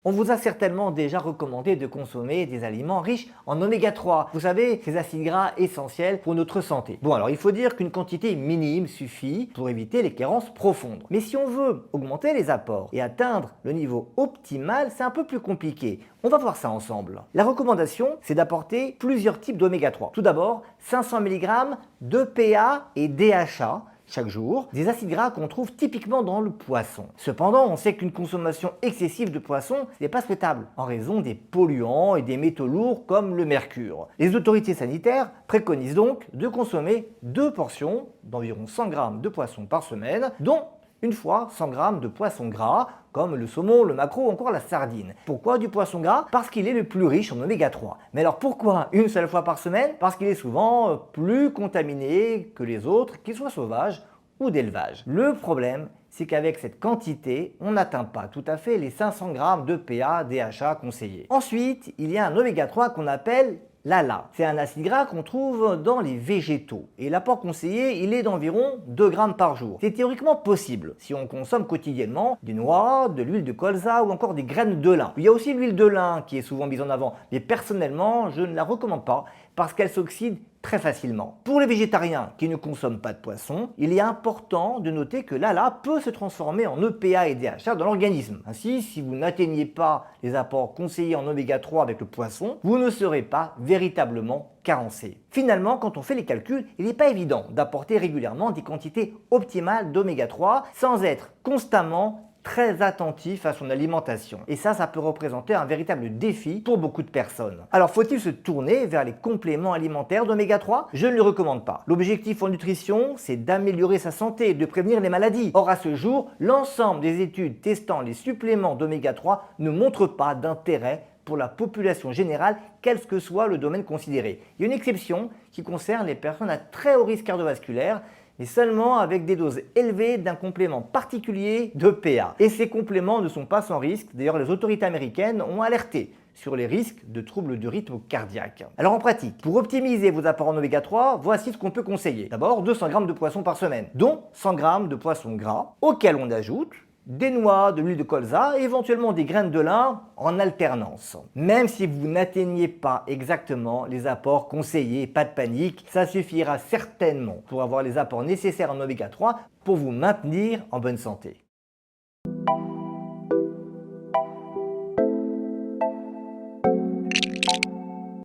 On vous a certainement déjà recommandé de consommer des aliments riches en oméga 3. Vous savez, ces acides gras essentiels pour notre santé. Bon, alors il faut dire qu'une quantité minime suffit pour éviter les carences profondes. Mais si on veut augmenter les apports et atteindre le niveau optimal, c'est un peu plus compliqué. On va voir ça ensemble. La recommandation, c'est d'apporter plusieurs types d'oméga 3. Tout d'abord, 500 mg d'EPA et DHA chaque jour, des acides gras qu'on trouve typiquement dans le poisson. Cependant, on sait qu'une consommation excessive de poisson n'est pas souhaitable en raison des polluants et des métaux lourds comme le mercure. Les autorités sanitaires préconisent donc de consommer 2 portions d'environ 100 g de poisson par semaine, dont une fois 100 g de poisson gras, comme le saumon, le maquereau ou encore la sardine. Pourquoi du poisson gras? Parce qu'il est le plus riche en oméga 3. Mais alors pourquoi une seule fois par semaine? Parce qu'il est souvent plus contaminé que les autres, qu'ils soient sauvages ou d'élevage. Le problème, c'est qu'avec cette quantité, on n'atteint pas tout à fait les 500 g de PA, DHA conseillés. Ensuite, il y a un oméga 3 qu'on appelle l'ALA. C'est un acide gras qu'on trouve dans les végétaux et l'apport conseillé, il est d'environ 2 g par jour. C'est théoriquement possible si on consomme quotidiennement des noix, de l'huile de colza ou encore des graines de lin. Il y a aussi l'huile de lin qui est souvent mise en avant, mais personnellement, je ne la recommande pas parce qu'elle s'oxyde très facilement. Pour les végétariens qui ne consomment pas de poisson, il est important de noter que l'ALA peut se transformer en EPA et DHA dans l'organisme. Ainsi, si vous n'atteignez pas les apports conseillés en oméga 3 avec le poisson, vous ne serez pas véritablement carencé. Finalement, quand on fait les calculs, il n'est pas évident d'apporter régulièrement des quantités optimales d'oméga 3 sans être constamment très attentif à son alimentation. Et ça peut représenter un véritable défi pour beaucoup de personnes. Alors faut-il se tourner vers les compléments alimentaires d'oméga 3? Je ne le recommande pas. L'objectif en nutrition, c'est d'améliorer sa santé, de prévenir les maladies. Or à ce jour, l'ensemble des études testant les suppléments d'oméga 3 ne montrent pas d'intérêt pour la population générale, quel que soit le domaine considéré. Il y a une exception qui concerne les personnes à très haut risque cardiovasculaire, mais seulement avec des doses élevées d'un complément particulier de PA. Et ces compléments ne sont pas sans risque, d'ailleurs les autorités américaines ont alerté sur les risques de troubles du rythme cardiaque. Alors en pratique, pour optimiser vos apports en oméga 3, voici ce qu'on peut conseiller. D'abord 200 g de poisson par semaine, dont 100 g de poisson gras, auquel on ajoute des noix, de l'huile de colza et éventuellement des graines de lin en alternance. Même si vous n'atteignez pas exactement les apports conseillés, pas de panique, ça suffira certainement pour avoir les apports nécessaires en oméga 3 pour vous maintenir en bonne santé.